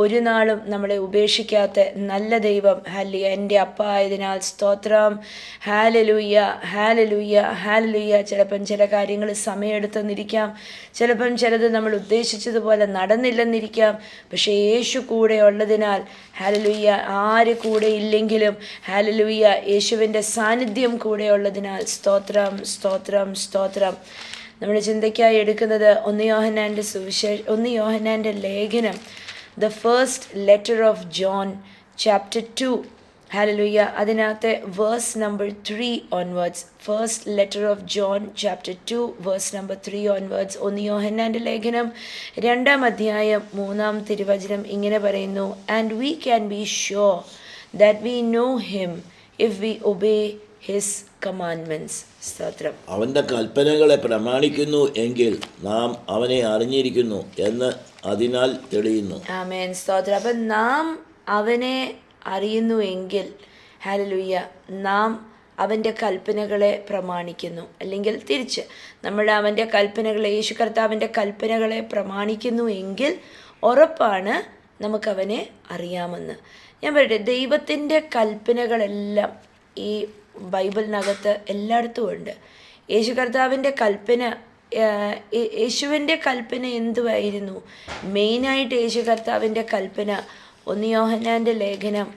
ഒരു നാളും നമ്മളെ ഉപേക്ഷിക്കാത്ത നല്ല ദൈവം എൻ്റെ അപ്പ ആയതിനാൽ സ്തോത്രം. Hallelujah, hallelujah, hallelujah. ചിലപ്പം ചില കാര്യങ്ങൾ സമയമെടുത്തെന്നിരിക്കാം, ചിലപ്പം ചിലത് നമ്മൾ ഉദ്ദേശിച്ചതുപോലെ നടന്നില്ലെന്നിരിക്കാം. പക്ഷേ യേശു കൂടെ ഉള്ളതിനാൽ ഹാലലൂയ, ആര് കൂടെ ഇല്ലെങ്കിലും ഹാലലൂയ, യേശുവിൻ്റെ സാന്നിധ്യം കൂടെ ഉള്ളതിനാൽ സ്തോത്രം, സ്തോത്രം, സ്തോത്രം. നമ്മുടെ ചിന്തയ്ക്കായി എടുക്കുന്നത് 1 യോഹന്നാൻ്റെ ലേഖനം, the first letter of John chapter 2, hallelujah, അതിനകത്തെ verse number 3 onwards. First letter of John chapter 2 verse number 3 onwards. 1 യോഹന്നാൻ്റെ ലേഖനം 2-ാം അധ്യായം 3-ാം തിരുവചനം ഇങ്ങനെ പറയുന്നു: and we can be sure that we know him if we obey his commandments. സ്തോത്രം. അവൻ്റെ കൽപ്പനകളെ പ്രമാണിക്കുന്നു എങ്കിൽ നാം അവനെ അറിഞ്ഞിരിക്കുന്നു എന്ന് അതിനാൽ തെളിയുന്നു. ആമേൻ, സ്തോത്രം. അപ്പം നാം അവനെ അറിയുന്നു എങ്കിൽ ഹല്ലേലൂയ, നാം അവൻ്റെ കൽപ്പനകളെ പ്രമാണിക്കുന്നു. അല്ലെങ്കിൽ തിരിച്ച് നമ്മൾ അവൻ്റെ കൽപ്പനകളെ, യേശു കർത്താവിൻ്റെ കൽപ്പനകളെ പ്രമാണിക്കുന്നു എങ്കിൽ ഉറപ്പാണ് നമുക്കവനെ അറിയാമെന്ന്. ഞാൻ പറയട്ടെ, ദൈവത്തിൻ്റെ കൽപ്പനകളെല്ലാം ഈ ബൈബിളിനകത്ത് എല്ലായിടത്തും ഉണ്ട്. യേശു കർത്താവിൻ്റെ കൽപ്പന, യേശുവിൻ്റെ കൽപ്പന എന്തുവായിരുന്നു? മെയിനായിട്ട് യേശു കർത്താവിൻ്റെ കൽപ്പന 1 യോഹന്നാൻ്റെ ലേഖനം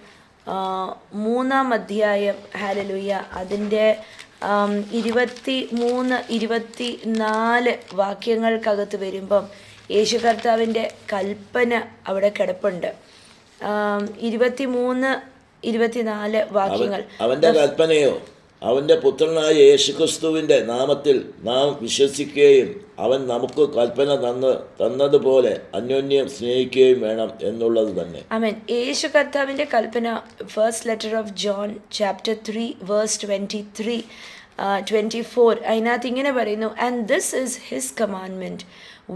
3-ാം അധ്യായം ഹല്ലേലൂയ, അതിൻ്റെ 23, 24 വാക്യങ്ങൾക്കകത്ത് വരുമ്പം യേശു കർത്താവിൻ്റെ കൽപ്പന അവിടെ കിടപ്പുണ്ട്. 23, 24 വാക്യങ്ങൾ. അവൻ്റെ കൽപ്പനയോ അവൻ്റെ പുത്രനായ യേശുക്രിസ്തുവിൻ്റെ നാമത്തിൽ നാം വിശ്വസിക്കുകയും അവൻ നമുക്ക് കൽപ്പന തന്നതുപോലെ അന്യോന്യം സ്നേഹിക്കുകയും വേണം എന്നുള്ളത് തന്നെ. ആമേൻ. യേശു കർത്താവിൻ്റെ കൽപ്പന, first letter of John chapter 3 verse 23, 24, അതിനകത്ത് ഇങ്ങനെ പറയുന്നു: and this is his commandment,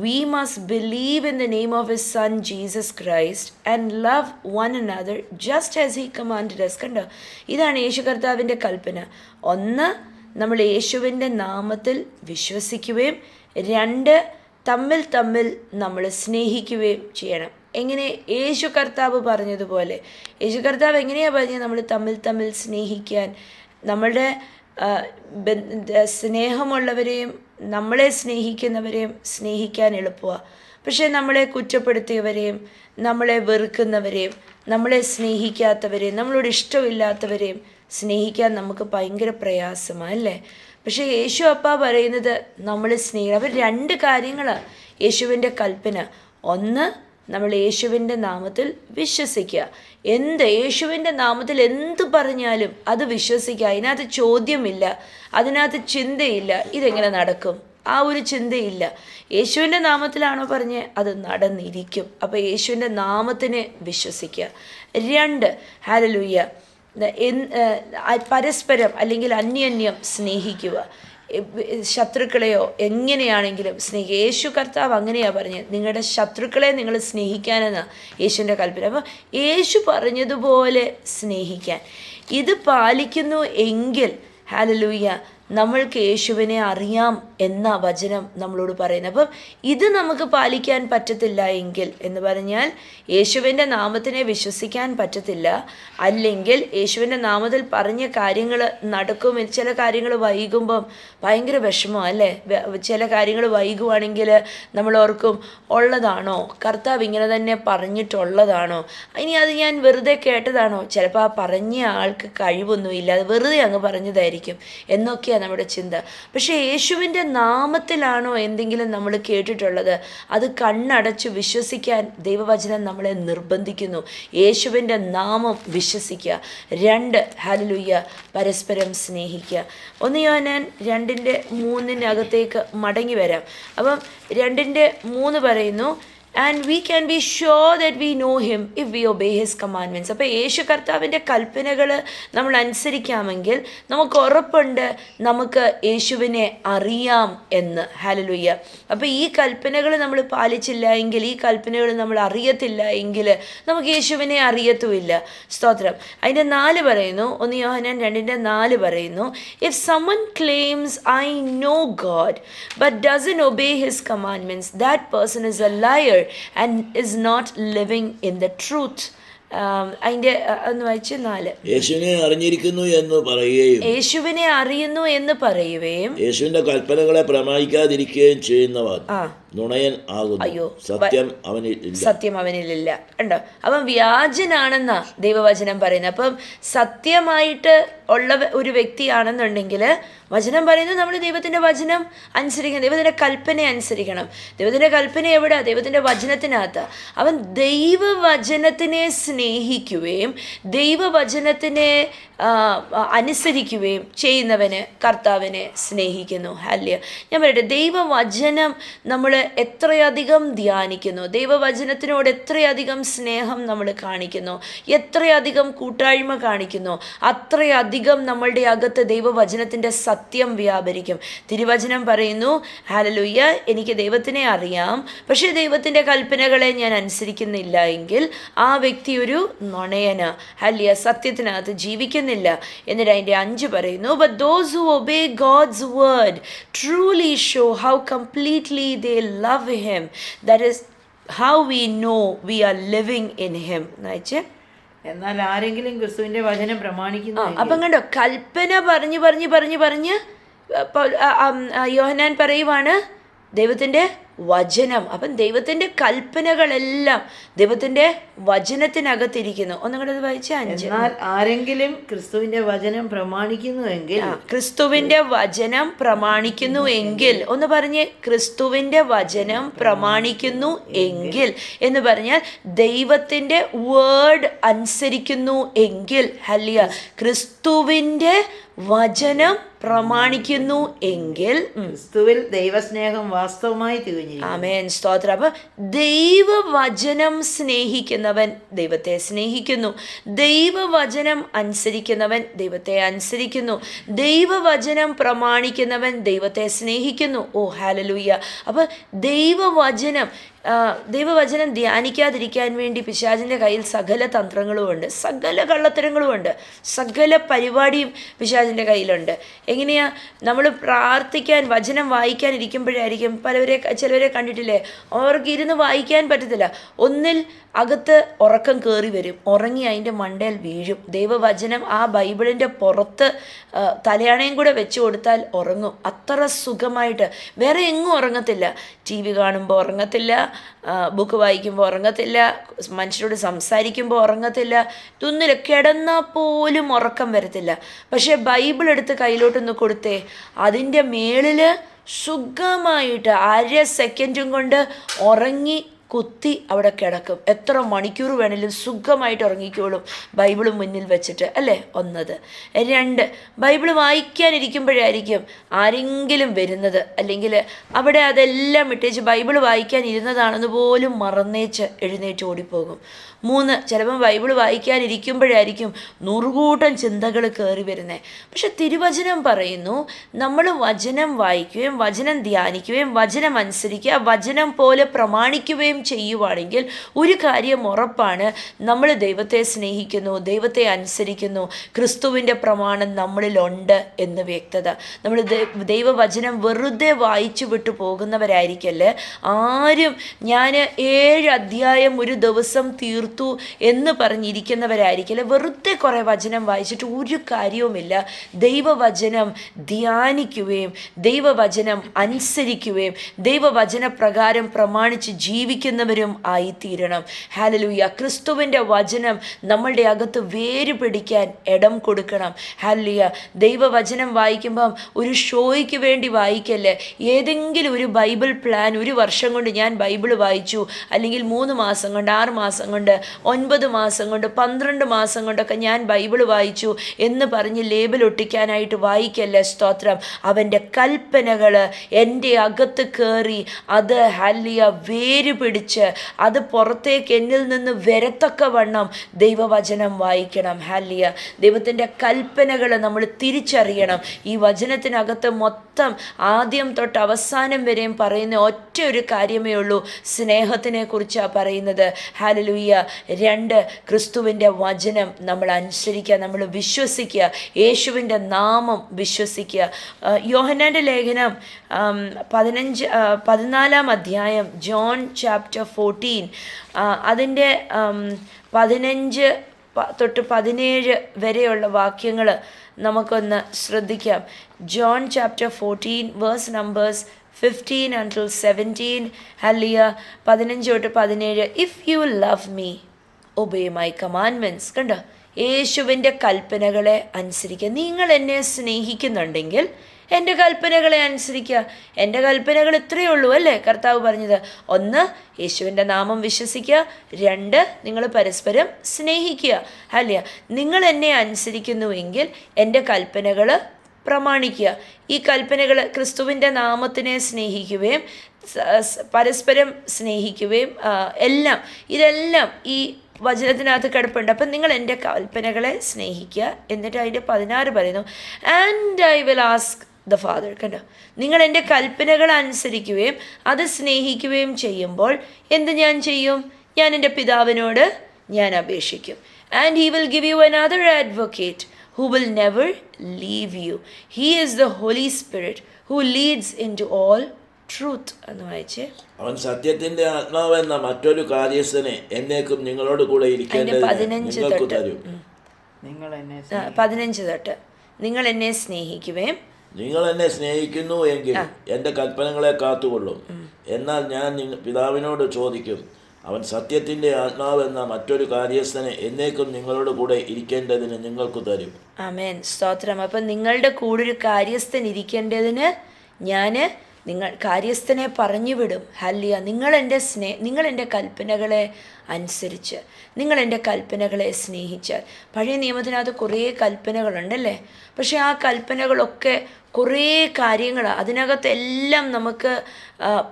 we must believe in the name of his son Jesus Christ and love one another just as he commanded us. കണ്ടോ, ഇതാണ് യേശു കർത്താവിൻ്റെ കൽപ്പന. 1, നമ്മൾ യേശുവിൻ്റെ നാമത്തിൽ വിശ്വസിക്കുകയും 2, തമ്മിൽ നമ്മൾ സ്നേഹിക്കുകയും ചെയ്യണം. എങ്ങനെ? യേശു കർത്താവ് പറഞ്ഞതുപോലെ. യേശു കർത്താവ് എങ്ങനെയാണ് പറഞ്ഞത്? നമ്മൾ തമ്മിൽ സ്നേഹിക്കാൻ. നമ്മളുടെ സ്നേഹമുള്ളവരെയും നമ്മളെ സ്നേഹിക്കുന്നവരെയും സ്നേഹിക്കാൻ എളുപ്പമാണ്. പക്ഷേ നമ്മളെ കുറ്റപ്പെടുത്തിയവരെയും നമ്മളെ വെറുക്കുന്നവരെയും നമ്മളെ സ്നേഹിക്കാത്തവരെയും നമ്മളോട് ഇഷ്ടമില്ലാത്തവരെയും സ്നേഹിക്കാൻ നമുക്ക് ഭയങ്കര പ്രയാസമാണ്, അല്ലേ? പക്ഷേ യേശു അപ്പ പറയുന്നത് നമ്മൾ അവർ 2 കാര്യങ്ങളാണ് യേശുവിൻ്റെ കൽപ്പന. 1, നമ്മൾ യേശുവിൻ്റെ നാമത്തിൽ വിശ്വസിക്കുക. യേശുവിൻ്റെ നാമത്തിൽ എന്ത് പറഞ്ഞാലും അത് വിശ്വസിക്കുക. അതിനകത്ത് ചോദ്യമില്ല, അതിനകത്ത് ചിന്തയില്ല, ഇതെങ്ങനെ നടക്കും, ആ ഒരു ചിന്തയില്ല. യേശുവിൻ്റെ നാമത്തിലാണോ പറഞ്ഞത്, അത് നടന്നിരിക്കും. അപ്പോൾ യേശുവിൻ്റെ നാമത്തിനെ വിശ്വസിക്കുക. 2, ഹല്ലേലൂയ, പരസ്പരം അല്ലെങ്കിൽ അന്യോന്യം സ്നേഹിക്കുക. ശത്രുക്കളെയോ എങ്ങനെയാണെങ്കിലും സ്നേഹിക്കുക. യേശു കർത്താവ് അങ്ങനെയാണ് പറഞ്ഞത്, നിങ്ങളുടെ ശത്രുക്കളെ നിങ്ങൾ സ്നേഹിക്കാനെന്ന് യേശുവിൻ്റെ കൽപ്പന. അപ്പോൾ യേശു പറഞ്ഞതുപോലെ സ്നേഹിക്കാൻ ഇത് പാലിക്കുന്നു എങ്കിൽ ഹല്ലേലൂയ, നമ്മൾക്ക് യേശുവിനെ അറിയാം എന്ന വചനം നമ്മളോട് പറയുന്നത്. അപ്പം ഇത് നമുക്ക് പാലിക്കാൻ പറ്റത്തില്ല എങ്കിൽ എന്ന് പറഞ്ഞാൽ യേശുവിൻ്റെ നാമത്തിനെ വിശ്വസിക്കാൻ പറ്റത്തില്ല. അല്ലെങ്കിൽ യേശുവിൻ്റെ നാമത്തിൽ പറഞ്ഞ കാര്യങ്ങൾ നടക്കും, ചില കാര്യങ്ങൾ വൈകുമ്പം ഭയങ്കര വിഷമം, അല്ലേ? ചില കാര്യങ്ങൾ വൈകുവാണെങ്കിൽ നമ്മൾ ഓർക്കും, ഉള്ളതാണോ, കർത്താവ് ഇങ്ങനെ തന്നെ പറഞ്ഞിട്ടുള്ളതാണോ, ഇനി അത് ഞാൻ വെറുതെ കേട്ടതാണോ, ചിലപ്പോൾ ആ പറഞ്ഞ ആൾക്ക് കഴിവൊന്നുമില്ല, അത് വെറുതെ അങ്ങ് പറഞ്ഞതായിരിക്കും എന്നൊക്കെയാണ് നമ്മുടെ ചിന്ത. പക്ഷേ യേശുവിൻ്റെ നാമത്തിലാണോ എന്തെങ്കിലും നമ്മൾ കേട്ടിട്ടുള്ളത്, അത് കണ്ണടച്ച് വിശ്വസിക്കാൻ ദൈവവചനം നമ്മളെ നിർബന്ധിക്കുന്നു. യേശുവിൻ്റെ നാമം വിശ്വസിക്കുക. 2, ഹല്ലേലൂയ, പരസ്പരം സ്നേഹിക്കുക. 1 യോഹന്നാൻ 2:3 മടങ്ങി വരാം. അപ്പം 2:3 പറയുന്നു: and we can be sure that we know him if we obey his commandments. അപ്പോൾ യേശു കർത്താവിൻ്റെ കൽപ്പനകൾ നമ്മൾ അനുസരിക്കാമെങ്കിൽ നമുക്ക് ഉറപ്പുണ്ട് നമുക്ക് യേശുവിനെ അറിയാം എന്ന്. ഹല്ലേലൂയ. അപ്പോൾ ഈ കൽപ്പനകൾ നമ്മൾ പാലിച്ചില്ല എങ്കിൽ, ഈ കൽപ്പനകൾ നമ്മൾ അറിയത്തില്ല എങ്കിൽ നമുക്ക് യേശുവിനെ അറിയത്തുമില്ല. സ്തോത്രം. അതിൻ്റെ 4 പറയുന്നു, 1 യോഹന്നാൻ 2:4 പറയുന്നു: if someone claims I know God but doesn't obey his commandments, that person is a liar and is not living in the truth. അതിൻ്റെ ഒന്ന് വായിച്ച് 4. യേശുവിനെ അറിഞ്ഞിരിക്കുന്നു എന്ന് പറയുകയും യേശുവിനെ അറിയുന്നു എന്ന് പറയുകയും യേശുവിന്റെ കൽപ്പനകളെ പ്രമാണിക്കാതിരിക്കുകയും ചെയ്യുന്നവൻ നുണയൻ ആകുന്നു. അയ്യോ, സത്യം അവനിലില്ല. ഉണ്ടോ? അവൻ വ്യാജനാണെന്നാ ദൈവവചനം പറയുന്നത്. അപ്പം സത്യമായിട്ട് ഉള്ള ഒരു വ്യക്തിയാണെന്നുണ്ടെങ്കിൽ വചനം പറയുന്നു നമ്മൾ ദൈവത്തിൻ്റെ വചനം അനുസരിക്കണം, ദൈവത്തിൻ്റെ കൽപ്പന അനുസരിക്കണം. ദൈവത്തിൻ്റെ കൽപ്പന എവിടെ? ദൈവത്തിൻ്റെ വചനത്തിനകത്ത്. അവൻ ദൈവവചനത്തിനെ സ്നേഹിക്കുകയും ദൈവവചനത്തിനെ അനുസരിക്കുകയും ചെയ്യുന്നവന് കർത്താവിനെ സ്നേഹിക്കുന്നു. ഹല്ലേലൂയ. ഞാൻ പറയട്ടെ, ദൈവവചനം നമ്മൾ എത്രയധികം ധ്യാനിക്കുന്നു, ദൈവവചനത്തിനോട് എത്രയധികം സ്നേഹം നമ്മൾ കാണിക്കുന്നു, എത്രയധികം കൂട്ടായ്മ കാണിക്കുന്നു, അത്രയധികം നമ്മളുടെ അകത്ത് ദൈവവചനത്തിൻ്റെ സത്യം വ്യാപരിക്കും. തിരുവചനം പറയുന്നു, ഹല്ലേലൂയ, എനിക്ക് ദൈവത്തിനെ അറിയാം, പക്ഷേ ദൈവത്തിൻ്റെ കൽപ്പനകളെ ഞാൻ അനുസരിക്കുന്നില്ല എങ്കിൽ ആ വ്യക്തി ഒരു നുണയന. ഹല്ലേലൂയ, സത്യത്തിനകത്ത് ജീവിക്കുന്നില്ല. എന്നിട്ട് അതിൻ്റെ 5 പറയുന്നു, but those who obey God's word truly show how completely they love him. That is how we know we are living in him. എന്നാൽ ആരെങ്കിലും ക്രിസ്തുവിന്റെ വചനം പ്രമാണിക്കുന്നു. അപ്പം കണ്ടോ, കൽപ്പന പറഞ്ഞ് യോഹന്നാൻ പറയുവാണ് ദൈവത്തിൻ്റെ വചനം. അപ്പം ദൈവത്തിൻ്റെ കൽപ്പനകളെല്ലാം ദൈവത്തിൻ്റെ വചനത്തിനകത്തിരിക്കുന്നു. ഒന്നും കൂടെ അത് വായിച്ച 5. എന്നാൽ ആരെങ്കിലും ക്രിസ്തുവിന്റെ വചനം പ്രമാണിക്കുന്നു എങ്കിൽ, ക്രിസ്തുവിൻ്റെ വചനം പ്രമാണിക്കുന്നു എങ്കിൽ, ഒന്ന് പറഞ്ഞ്, ക്രിസ്തുവിൻ്റെ വചനം പ്രമാണിക്കുന്നു എങ്കിൽ എന്ന് പറഞ്ഞാൽ ദൈവത്തിൻ്റെ വേർഡ് അനുസരിക്കുന്നു എങ്കിൽ, ഹല്ലേലൂയ, ക്രിസ്തുവിൻ്റെ വചനം പ്രമാണിക്കുന്നു എങ്കിൽ ക്രിസ്തുവിൽ ദൈവസ്നേഹം വാസ്തവമായി തികഞ്ഞിരിക്കുന്നു. ആമേൻ, സ്തോത്രം. അപ്പൊ ദൈവവചനം സ്നേഹിക്കുന്നവൻ ദൈവത്തെ സ്നേഹിക്കുന്നു, ദൈവവചനം അനുസരിക്കുന്നവൻ ദൈവത്തെ അനുസരിക്കുന്നു, ദൈവവചനം പ്രമാണിക്കുന്നവൻ ദൈവത്തെ സ്നേഹിക്കുന്നു. ഓ ഹല്ലേലൂയ. അപ്പൊ ദൈവവചനം ധ്യാനിക്കാതിരിക്കാൻ വേണ്ടി പിശാചിൻ്റെ കയ്യിൽ സകല തന്ത്രങ്ങളുമുണ്ട്, സകല കള്ളത്തരങ്ങളുമുണ്ട്, സകല പരിപാടിയും പിശാചിൻ്റെ കയ്യിലുണ്ട്. എങ്ങനെയാ? നമ്മൾ പ്രാർത്ഥിക്കാൻ, വചനം വായിക്കാൻ ഇരിക്കുമ്പോഴായിരിക്കും ചിലവരെ കണ്ടിട്ടില്ലേ, അവർക്ക് ഇരുന്ന് വായിക്കാൻ പറ്റത്തില്ല. ഒന്നിൽ അകത്ത് ഉറക്കം കയറി വരും, ഉറങ്ങി അതിൻ്റെ മണ്ടയിൽ വീഴും. ദൈവവചനം ആ ബൈബിളിൻ്റെ പുറത്ത് തലയാണയും കൂടെ വെച്ച് കൊടുത്താൽ ഉറങ്ങും, അത്ര സുഖമായിട്ട്. വേറെ എങ്ങും ഉറങ്ങത്തില്ല. TV കാണുമ്പോൾ ഉറങ്ങത്തില്ല, ബുക്ക് വായിക്കുമ്പോൾ ഉറങ്ങത്തില്ല, മനുഷ്യരോട് സംസാരിക്കുമ്പോൾ ഉറങ്ങത്തില്ല, ഇതൊന്നില്ല, കിടന്നാൽ പോലും ഉറക്കം വരത്തില്ല. പക്ഷേ ബൈബിൾ എടുത്ത് കയ്യിലോട്ടൊന്ന് കൊടുത്തേ, അതിൻ്റെ മേളിൽ സുഖമായിട്ട് 1/2 സെക്കൻഡും കൊണ്ട് ഉറങ്ങി കുത്തി അവിടെ കിടക്കും. എത്ര മണിക്കൂർ വേണേലും സുഖമായിട്ട് ഉറങ്ങിക്കോളും ബൈബിള് മുന്നിൽ വെച്ചിട്ട്, അല്ലേ? 1. 2, ബൈബിള് വായിക്കാനിരിക്കുമ്പോഴായിരിക്കും ആരെങ്കിലും വരുന്നത്, അല്ലെങ്കിൽ അവിടെ അതെല്ലാം ഇട്ടേച്ച് ബൈബിള് വായിക്കാൻ ഇരുന്നതാണെന്ന് പോലും മറന്നേച്ച് എഴുന്നേറ്റ് ഓടിപ്പോകും. 3, ചിലപ്പം ബൈബിള് വായിക്കാനിരിക്കുമ്പോഴായിരിക്കും 100 കൂട്ടം ചിന്തകൾ കയറി വരുന്നത്. പക്ഷെ തിരുവചനം പറയുന്നു, നമ്മൾ വചനം വായിക്കുകയും വചനം ധ്യാനിക്കുകയും വചനം അനുസരിക്കുക, വചനം പോലെ പ്രമാണിക്കുകയും ചെയ്യുവാണെങ്കിൽ ഒരു കാര്യം ഉറപ്പാണ്, നമ്മൾ ദൈവത്തെ സ്നേഹിക്കുന്നു, ദൈവത്തെ അനുസരിക്കുന്നു, ക്രിസ്തുവിൻ്റെ പ്രമാണം നമ്മളിലുണ്ട് എന്ന് വ്യക്തത. നമ്മൾ ദൈവവചനം വെറുതെ വായിച്ചു വിട്ടു പോകുന്നവരായിരിക്കല്ലേ. ആരും ഞാൻ 7 അധ്യായം ഒരു ദിവസം തീർത്തു എന്ന് പറഞ്ഞിരിക്കുന്നവരായിരിക്കല്ലേ. വെറുതെ കുറേ വചനം വായിച്ചിട്ട് ഒരു കാര്യവുമില്ല. ദൈവവചനം ധ്യാനിക്കുകയും ദൈവവചനം അനുസരിക്കുകയും ദൈവവചന പ്രകാരം പ്രമാണിച്ച് ജീവിക്കുന്നവരും ആയിത്തീരണം. ഹല്ലേലൂയ. ക്രിസ്തുവിൻ്റെ വചനം നമ്മളുടെ അകത്ത് വേര് പിടിക്കാൻ ഇടം കൊടുക്കണം. ഹല്ലേലൂയ. ദൈവവചനം വായിക്കുമ്പം ഒരു ഷോയ്ക്ക് വേണ്ടി വായിക്കല്ലേ. ഏതെങ്കിലും ഒരു ബൈബിൾ പ്ലാൻ, 1 വർഷം കൊണ്ട് ഞാൻ ബൈബിൾ വായിച്ചു, അല്ലെങ്കിൽ 3 മാസം കൊണ്ട്, 6 മാസം കൊണ്ട്, 9 മാസം കൊണ്ട്, 12 മാസം കൊണ്ടൊക്കെ ഞാൻ ബൈബിൾ വായിച്ചു എന്ന് പറഞ്ഞ് ലേബൽ ഒട്ടിക്കാനായിട്ട് വായിക്കല്ലേ. സ്തോത്രം. അവൻ്റെ കൽപ്പനകൾ എൻ്റെ അകത്ത് കയറി അത് ഹല്ലേലൂയ വേര് പിടിച്ച് അത് പുറത്തേക്ക് എന്നിൽ നിന്ന് വരത്തക്കവണ്ണം ദൈവവചനം വായിക്കണം. ഹല്ലേലൂയ. ദൈവത്തിൻ്റെ കൽപ്പനകൾ നമ്മൾ തിരിച്ചറിയണം. ഈ വചനത്തിനകത്ത് മൊത്തം ആദ്യം തൊട്ട് അവസാനം വരെയും പറയുന്ന ഒറ്റ ഒരു കാര്യമേ ഉള്ളൂ, സ്നേഹത്തിനെ കുറിച്ചാണ് പറയുന്നത്. ഹല്ലേലൂയ. 2, ക്രിസ്തുവിൻ്റെ വചനം നമ്മൾ അനുസരിക്കുക, നമ്മൾ വിശ്വസിക്കുക, യേശുവിൻ്റെ നാമം വിശ്വസിക്കുക. യോഹന്നാൻ്റെ ലേഖനം 14-ാം അധ്യായം, ജോൺ ചാപ്റ്റർ ചാപ്റ്റർ 14 അതിൻ്റെ 15 തൊട്ട് 17 വരെയുള്ള വാക്യങ്ങൾ നമുക്കൊന്ന് ശ്രദ്ധിക്കാം. John chapter 14 verse numbers 15 until 17. ഹല്ലിയ 15 തൊട്ട് 17. If you love me obey my commandments. കണ്ടോ, യേശുവിൻ്റെ കൽപ്പനകളെ അനുസരിക്കുക. നിങ്ങൾ എന്നെ സ്നേഹിക്കുന്നുണ്ടെങ്കിൽ എൻ്റെ കൽപ്പനകളെ അനുസരിക്കുക. എൻ്റെ കൽപ്പനകൾ ഇത്രയേ ഉള്ളൂ അല്ലേ കർത്താവ് പറഞ്ഞത്. 1, യേശുവിൻ്റെ നാമം വിശ്വസിക്കുക. 2, നിങ്ങൾ പരസ്പരം സ്നേഹിക്കുക. അല്ല, നിങ്ങൾ എന്നെ അനുസരിക്കുന്നുവെങ്കിൽ എൻ്റെ കൽപ്പനകൾ പ്രമാണിക്കുക. ഈ കൽപ്പനകൾ ക്രിസ്തുവിൻ്റെ നാമത്തിനെ സ്നേഹിക്കുകയും പരസ്പരം സ്നേഹിക്കുകയും ഇതെല്ലാം ഈ വചനത്തിനകത്ത് കിടപ്പുണ്ട്. അപ്പം നിങ്ങൾ എൻ്റെ കൽപ്പനകളെ സ്നേഹിക്കുക. എന്നിട്ട് അതിൻ്റെ 16 പറയുന്നു, and I will ask the father. കണ്ടോ, നിങ്ങൾ എൻ്റെ കൽപ്പനകൾ അനുസരിക്കുകയും അത് സ്നേഹിക്കുകയും ചെയ്യുമ്പോൾ എന്ത് ഞാൻ ചെയ്യും? ഞാൻ എൻ്റെ പിതാവിനോട് ഞാൻ അപേക്ഷിക്കും. And he will give you another advocate who will never leave you. He is the Holy Spirit who leads into all truth. എന്ന് വായിച്ചേ. അവൻ സത്യത്തിന്റെ ആത്മാവെന്ന മറ്റൊരു കാര്യസ്ഥനെ എന്നേക്കും നിങ്ങളോട് കൂടെ ഇരിക്കേണ്ടതിന് നിങ്ങൾക്ക് തരും. 15 തൊട്ട് നിങ്ങൾ എന്നെ സ്നേഹിക്കുകയും നിങ്ങൾ എന്നെ സ്നേഹിക്കുന്നു എങ്കിൽ എൻ്റെ കൽപ്പനകളെ കാത്തുകൊള്ളും. എന്നാൽ ഞാൻ പിതാവിനോട് ചോദിക്കും, അവൻ സത്യത്തിൻ്റെ ആത്മാവെന്ന മറ്റൊരു കാര്യസ്ഥനെ എന്നേക്കും നിങ്ങളോട് കൂടെ ഇരിക്കേണ്ടതിന് നിങ്ങൾക്ക് തരും. ആമേൻ, സ്തോത്രം. അപ്പം നിങ്ങളുടെ കൂടെ ഒരു കാര്യസ്ഥൻ ഇരിക്കേണ്ടതിന് ഞാൻ കാര്യസ്ഥനെ പറഞ്ഞു വിടും. ഹല്ലിയ, നിങ്ങൾ എൻ്റെ കൽപ്പനകളെ അനുസരിച്ച്, നിങ്ങൾ എൻ്റെ കൽപ്പനകളെ സ്നേഹിച്ചാൽ. പഴയ നിയമത്തിനകത്ത് കുറേ കൽപ്പനകളുണ്ടല്ലേ, പക്ഷേ ആ കൽപ്പനകളൊക്കെ കുറേ കാര്യങ്ങൾ അതിനകത്തെല്ലാം നമുക്ക്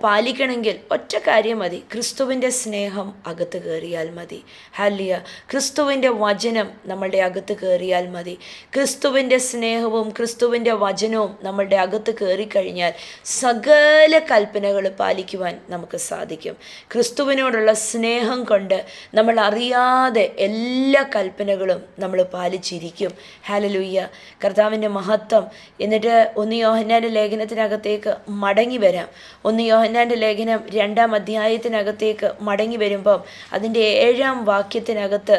പാലിക്കണമെങ്കിൽ ഒറ്റ കാര്യം മതി, ക്രിസ്തുവിൻ്റെ സ്നേഹം അകത്ത് കയറിയാൽ മതി. ഹല്ലിയ, ക്രിസ്തുവിൻ്റെ വചനം നമ്മളുടെ അകത്ത് കയറിയാൽ മതി. ക്രിസ്തുവിൻ്റെ സ്നേഹവും ക്രിസ്തുവിൻ്റെ വചനവും നമ്മളുടെ അകത്ത് കയറിക്കഴിഞ്ഞാൽ സകല കൽപ്പനകൾ പാലിക്കുവാൻ നമുക്ക് സാധിക്കും. ക്രിസ്തുവിനോടുള്ള സ്നേഹം കൊണ്ട് നമ്മൾ അറിയാതെ എല്ലാ കൽപ്പനകളും നമ്മൾ പാലിച്ചിരിക്കും. ഹല്ലേലൂയ, കർത്താവിൻ്റെ മഹത്വം. എന്നിട്ട് 1 യോഹന്നാൻ്റെ ലേഖനത്തിനകത്തേക്ക് മടങ്ങി വരാം. 1 യോഹന്നാൻ്റെ ലേഖനം 2-ാം അധ്യായത്തിനകത്തേക്ക് മടങ്ങി വരുമ്പം അതിൻ്റെ 7-ാം വാക്യത്തിനകത്ത്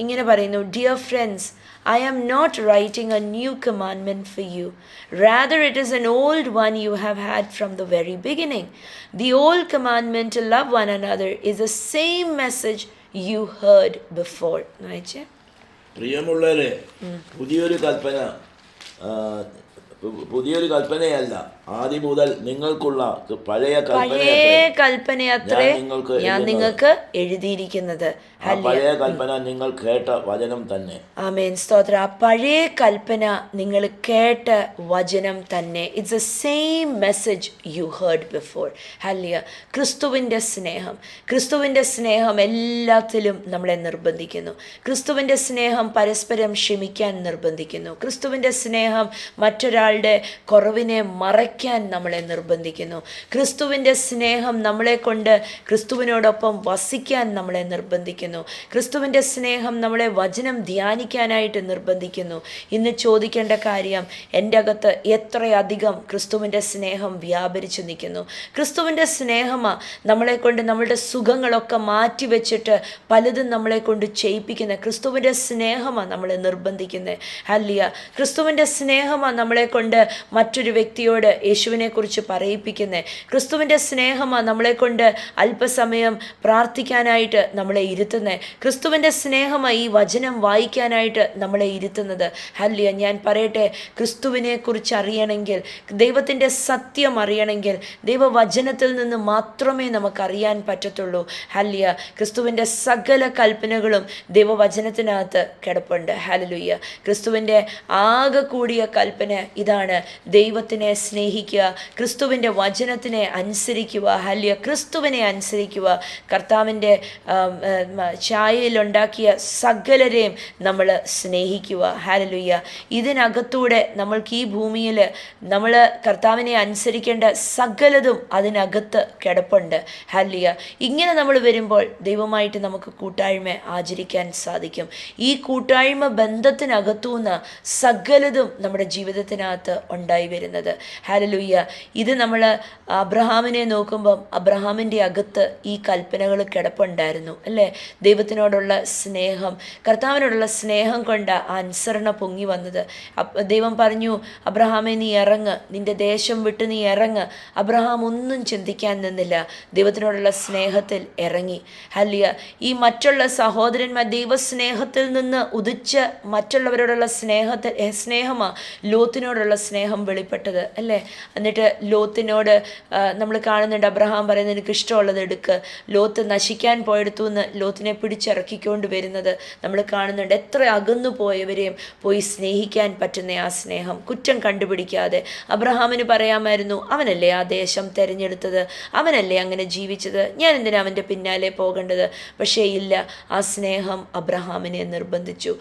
ഇങ്ങനെ പറയുന്നു, dear friends, I am not writing a new commandment for you. Rather, it is an old one you have had from the very beginning. The old commandment to love one another is the same message you heard before. പ്രിയമുള്ളവരെ, പുതിയൊരു കൽപ്പനയല്ല, ആദ്യം മുതൽ നിങ്ങൾക്കുള്ള പഴയ കൽപ്പനയത്രേ ഞാൻ നിങ്ങൾക്ക് എഴുതിയിരിക്കുന്നത്. പഴയ കൽപ്പന നിങ്ങൾ കേട്ട വചനം തന്നെ. ആമേൻ, സ്തോത്രം. ആ പഴയ കൽപ്പന നിങ്ങൾ കേട്ട വചനം തന്നെ. It's A same message you heard before. Hallelujah. ക്രിസ്തുവിൻ്റെ സ്നേഹം എല്ലാത്തിലും നമ്മളെ നിർബന്ധിക്കുന്നു. ക്രിസ്തുവിൻ്റെ സ്നേഹം പരസ്പരം ക്ഷമിക്കാൻ നിർബന്ധിക്കുന്നു. ക്രിസ്തുവിൻ്റെ സ്നേഹം മറ്റൊരാളുടെ കുറവിനെ മറയ്ക്കാൻ നമ്മളെ നിർബന്ധിക്കുന്നു. ക്രിസ്തുവിൻ്റെ സ്നേഹം നമ്മളെ കൊണ്ട് ക്രിസ്തുവിനോടൊപ്പം വസിക്കാൻ നമ്മളെ നിർബന്ധിക്കുന്നു. ക്രിസ്തുവിൻ്റെ സ്നേഹം നമ്മളെ വചനം ധ്യാനിക്കാനായിട്ട് നിർബന്ധിക്കുന്നു. ഇന്ന് ചോദിക്കേണ്ട കാര്യം, എൻ്റെ അകത്ത് എത്രയധികം ക്രിസ്തുവിൻ്റെ സ്നേഹം വ്യാപരിച്ചു നിൽക്കുന്നു? ക്രിസ്തുവിൻ്റെ സ്നേഹമാണ് നമ്മളെ കൊണ്ട് നമ്മളുടെ സുഖങ്ങളൊക്കെ മാറ്റിവെച്ചിട്ട് പലതും നമ്മളെ കൊണ്ട് ചെയ്യിപ്പിക്കുന്നത്. ക്രിസ്തുവിൻ്റെ സ്നേഹമാണ് നമ്മളെ നിർബന്ധിക്കുന്നത്. ഹല്ലേലൂയ. ക്രിസ്തുവിൻ്റെ സ്നേഹമാണ് നമ്മളെ കൊണ്ട് മറ്റൊരു വ്യക്തിയോട് യേശുവിനെക്കുറിച്ച് പറയിപ്പിക്കുന്നത്. ക്രിസ്തുവിൻ്റെ സ്നേഹമാണ് നമ്മളെ കൊണ്ട് അല്പസമയം പ്രാർത്ഥിക്കാനായിട്ട് നമ്മളെ ഇരുത്തുന്നത്. ക്രിസ്തുവിൻ്റെ സ്നേഹമായി ഈ വചനം വായിക്കാനായിട്ട് നമ്മളെ ഇരുത്തുന്നത്. ഹല്ലേലൂയ. ഞാൻ പറയട്ടെ, ക്രിസ്തുവിനെ കുറിച്ച് അറിയണമെങ്കിൽ, ദൈവത്തിൻ്റെ സത്യം അറിയണമെങ്കിൽ ദൈവവചനത്തിൽ നിന്ന് മാത്രമേ നമുക്കറിയാൻ പറ്റത്തുള്ളൂ. ഹല്ലേലൂയ. ക്രിസ്തുവിൻ്റെ സകല കൽപ്പനകളും ദൈവവചനത്തിനകത്ത് കിടപ്പുണ്ട്. ഹല്ലേലൂയ. ക്രിസ്തുവിൻ്റെ ആകെ കൂടിയ കൽപ്പന ഇതാണ്, ദൈവത്തിനെ സ്നേഹിക്കുക, ക്രിസ്തുവിൻ്റെ വചനത്തിനെ അനുസരിക്കുക. ഹല്ലേലൂയ. ക്രിസ്തുവിനെ അനുസരിക്കുക. കർത്താവിൻ്റെ ഛായയിലുണ്ടാക്കിയ സകലരെയും നമ്മൾ സ്നേഹിക്കുക. ഹല്ലേലൂയ. ഇതിനകത്തൂടെ നമ്മൾക്ക് ഈ ഭൂമിയിൽ നമ്മൾ കർത്താവിനെ അനുസരിക്കേണ്ട സകലതും അതിനകത്ത് കിടപ്പുണ്ട്. ഹല്ലേലൂയ. ഇങ്ങനെ നമ്മൾ വരുമ്പോൾ ദൈവമായിട്ട് നമുക്ക് കൂട്ടായ്മ ആചരിക്കാൻ സാധിക്കും. ഈ കൂട്ടായ്മ ബന്ധത്തിനകത്തുനിന്ന് സകലതും നമ്മുടെ ജീവിതത്തിനകത്ത് ഉണ്ടായി വരുന്നത്. ഹല്ലേലൂയ. ഇത് നമ്മൾ അബ്രഹാമിനെ നോക്കുമ്പം അബ്രഹാമിൻ്റെ അകത്ത് ഈ കൽപ്പനകൾ കിടപ്പുണ്ടായിരുന്നു അല്ലേ. ദൈവത്തിനോടുള്ള സ്നേഹം, കർത്താവിനോടുള്ള സ്നേഹം കൊണ്ട് ആ അനുസരണ പൊങ്ങി വന്നത്. ദൈവം പറഞ്ഞു, അബ്രഹാമെ നീ ഇറങ്ങ്, നിന്റെ ദേശം വിട്ട് നീ ഇറങ്ങ്. അബ്രഹാം ഒന്നും ചിന്തിക്കാൻ നിന്നില്ല, ദൈവത്തിനോടുള്ള സ്നേഹത്തിൽ ഇറങ്ങി. ഹല്ലേലൂയ. ഈ മറ്റുള്ള സഹോദരന്മാർ ദൈവസ്നേഹത്തിൽ നിന്ന് ഉദിച്ച് മറ്റുള്ളവരോടുള്ള സ്നേഹമാണ് ലോത്തിനോടുള്ള സ്നേഹം വെളിപ്പെട്ടത് അല്ലേ. എന്നിട്ട് ലോത്തിനോട് നമ്മൾ കാണുന്നുണ്ട്, അബ്രഹാം പറയുന്നത് എനിക്ക് ഇഷ്ടമുള്ളത് എടുക്ക്. ലോത്ത് നശിക്കാൻ പോയെടുത്തു എന്ന് ലോത്തിനെ പിടിച്ചിറക്കിക്കൊണ്ട് വരുന്നത് നമ്മൾ കാണുന്നുണ്ട്. എത്ര അകന്നു പോയവരെയും പോയി സ്നേഹിക്കാൻ പറ്റുന്ന ആ സ്നേഹം, കുറ്റം കണ്ടുപിടിക്കാതെ. അബ്രഹാമിന് പറയാമായിരുന്നു, അവനല്ലേ ആ ദേശം തിരഞ്ഞെടുത്തത്, അവനല്ലേ അങ്ങനെ ജീവിച്ചത്, ഞാൻ എന്തിനാ അവൻ്റെ പിന്നാലെ പോകേണ്ടത്. പക്ഷേ ഇല്ല, ആ സ്നേഹം അബ്രഹാമിനെ നിർബന്ധിച്ചു.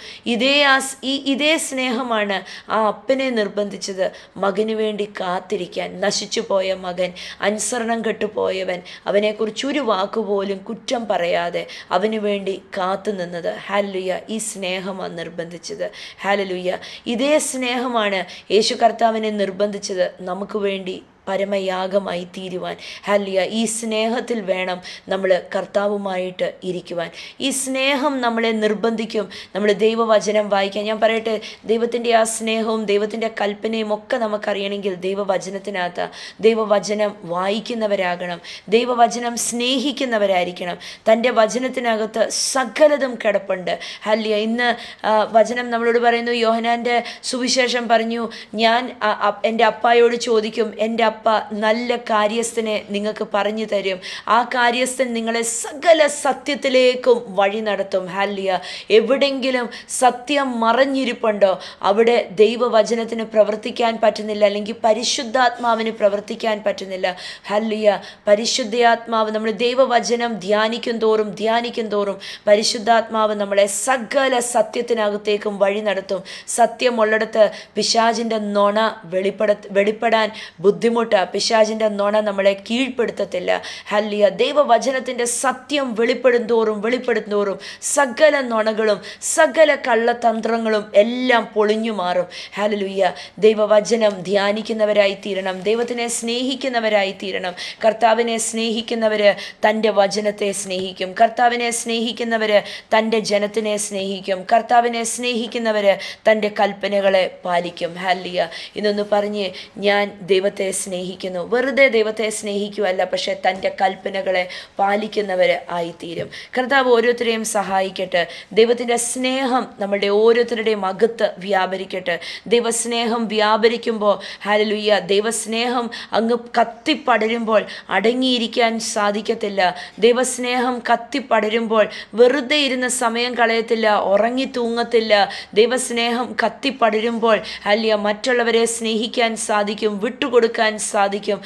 ഇതേ സ്നേഹമാണ് ആ അപ്പനെ നിർബന്ധിച്ചത് മകന് വേണ്ടി കാത്തിരിക്കാൻ. നശിച്ചു പോയ മകൻ, അനുസരണം കെട്ടുപോയവൻ, അവനെക്കുറിച്ച് ഒരു വാക്കുപോലും കുറ്റം പറയാതെ അവന് വേണ്ടി കാത്തു നിന്നത്. ഹല്ലേലൂയ. ഈ സ്നേഹമാണ് നിർബന്ധിച്ചത്. ഹല്ലേലൂയ. ഇതേ സ്നേഹമാണ് യേശു കർത്താവിനെ നിർബന്ധിച്ചത് നമുക്ക് വേണ്ടി പരമയാഗമായി തീരുവാൻ. ഹല്ലേലൂയ. ഈ സ്നേഹത്തിൽ വേണം നമ്മൾ കർത്താവുമായിട്ട് ഇരിക്കുവാൻ. ഈ സ്നേഹം നമ്മളെ നിർബന്ധിക്കും നമ്മൾ ദൈവവചനം വായിക്കാൻ. ഞാൻ പറയട്ടെ, ദൈവത്തിൻ്റെ ആ സ്നേഹവും ദൈവത്തിൻ്റെ കൽപ്പനയും ഒക്കെ നമുക്കറിയണമെങ്കിൽ ദൈവവചനത്തിനകത്ത് ദൈവവചനം വായിക്കുന്നവരാകണം, ദൈവവചനം സ്നേഹിക്കുന്നവരായിരിക്കണം. തൻ്റെ വചനത്തിനകത്ത് സകലതും കിടപ്പുണ്ട്. ഹല്ലേലൂയ. ഇന്ന് വചനം നമ്മളോട് പറയുന്നു, യോഹന്നാൻ്റെ സുവിശേഷം പറഞ്ഞു, ഞാൻ എൻ്റെ അപ്പായോട് ചോദിക്കും, എൻ്റെ അപ്പ നല്ല കാര്യസ്ഥനെ നിങ്ങൾക്ക് പറഞ്ഞു തരും, ആ കാര്യസ്ഥൻ നിങ്ങളെ സകല സത്യത്തിലേക്കും വഴി നടത്തും. ഹല്ലേലൂയ. എവിടെങ്കിലും സത്യം മറഞ്ഞിരിപ്പുണ്ടോ അവിടെ ദൈവവചനത്തിന് പ്രവർത്തിക്കാൻ പറ്റുന്നില്ല, അല്ലെങ്കിൽ പരിശുദ്ധാത്മാവിന് പ്രവർത്തിക്കാൻ പറ്റുന്നില്ല. ഹല്ലേലൂയ. പരിശുദ്ധാത്മാവ്, നമ്മൾ ദൈവവചനം ധ്യാനിക്കും തോറും പരിശുദ്ധാത്മാവ് നമ്മളെ സകല സത്യത്തിനകത്തേക്കും വഴി നടത്തും. സത്യമുള്ളിടത്ത് പിശാചിൻ്റെ നുണ വെളിപ്പെടാൻ ബുദ്ധിമുട്ട്. പിശാചിൻ്റെ നുണ നമ്മളെ കീഴ്പ്പെടുത്തത്തില്ല. ഹല്ലേലൂയ. ദൈവവചനത്തിൻ്റെ സത്യം വെളിപ്പെടും തോറും സകല നുണകളും സകല കള്ളതന്ത്രങ്ങളും എല്ലാം പൊളിഞ്ഞു മാറും. ഹല്ലേലൂയ. ദൈവവചനം ധ്യാനിക്കുന്നവരായി തീരണം, ദൈവത്തിനെ സ്നേഹിക്കുന്നവരായി തീരണം. കർത്താവിനെ സ്നേഹിക്കുന്നവർ തൻ്റെ വചനത്തെ സ്നേഹിക്കും, കർത്താവിനെ സ്നേഹിക്കുന്നവർ തൻ്റെ ജനത്തിനെ സ്നേഹിക്കും, കർത്താവിനെ സ്നേഹിക്കുന്നവർ തൻ്റെ കൽപ്പനകളെ പാലിക്കും. ഹല്ലേലൂയ. ഇതൊന്ന് പറഞ്ഞ്, ഞാൻ ദൈവത്തെ സ്നേഹിക്കുന്നു. വെറുതെ ദൈവത്തെ സ്നേഹിക്കുകയല്ല, പക്ഷേ തൻ്റെ കൽപ്പനകളെ പാലിക്കുന്നവർ ആയിത്തീരും. കർത്താവ് ഓരോരുത്തരെയും സഹായിക്കട്ടെ. ദൈവത്തിൻ്റെ സ്നേഹം നമ്മളുടെ ഓരോരുത്തരുടെയും അകത്ത് വ്യാപരിക്കട്ടെ. ദൈവസ്നേഹം വ്യാപരിക്കുമ്പോൾ, ഹല്ലേലൂയ, ദൈവസ്നേഹം അങ്ങ് കത്തിപ്പടരുമ്പോൾ അടങ്ങിയിരിക്കാൻ സാധിക്കത്തില്ല. ദൈവസ്നേഹം കത്തിപ്പടരുമ്പോൾ വെറുതെ ഇരുന്ന് സമയം കളയത്തില്ല, ഉറങ്ങി തൂങ്ങത്തില്ല. ദൈവസ്നേഹം കത്തിപ്പടരുമ്പോൾ ഹല്ലേലൂയ മറ്റുള്ളവരെ സ്നേഹിക്കാൻ സാധിക്കും, വിട്ടുകൊടുക്കാൻ സാധിക്കും.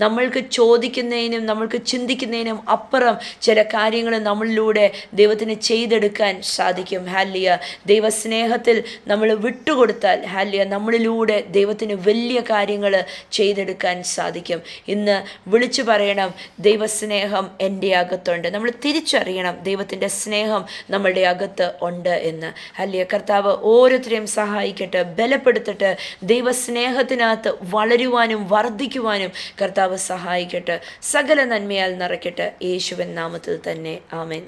നമ്മൾക്ക് ചോദിക്കുന്നതിനും നമ്മൾക്ക് ചിന്തിക്കുന്നതിനും അപ്പുറം ചില കാര്യങ്ങൾ നമ്മളിലൂടെ ദൈവത്തിന് ചെയ്തെടുക്കാൻ സാധിക്കും. ഹല്ലേലൂയ. ദൈവസ്നേഹത്തിൽ നമ്മൾ വിട്ടുകൊടുത്താൽ ഹല്ലേലൂയ നമ്മളിലൂടെ ദൈവത്തിന് വലിയ കാര്യങ്ങൾ ചെയ്തെടുക്കാൻ സാധിക്കും. ഇന്ന് വിളിച്ചു പറയണം, ദൈവസ്നേഹം എൻ്റെ അകത്തുണ്ട്. നമ്മൾ തിരിച്ചറിയണം ദൈവത്തിൻ്റെ സ്നേഹം നമ്മളുടെ അകത്ത് ഉണ്ട് എന്ന്. ഹല്ലേലൂയ. കർത്താവ് ഓരോരുത്തരെയും സഹായിക്കട്ടെ, ബലപ്പെടുത്തട്ടെ. ദൈവസ്നേഹത്തിനകത്ത് വളരുവാനും വർദ്ധിക്കുവാനും കർത്താവ് സഹായിക്കട്ടെ. സകല നന്മയാൽ നിറയ്ക്കട്ടെ. യേശുവിൻ നാമത്തിൽ തന്നെ. ആമേൻ.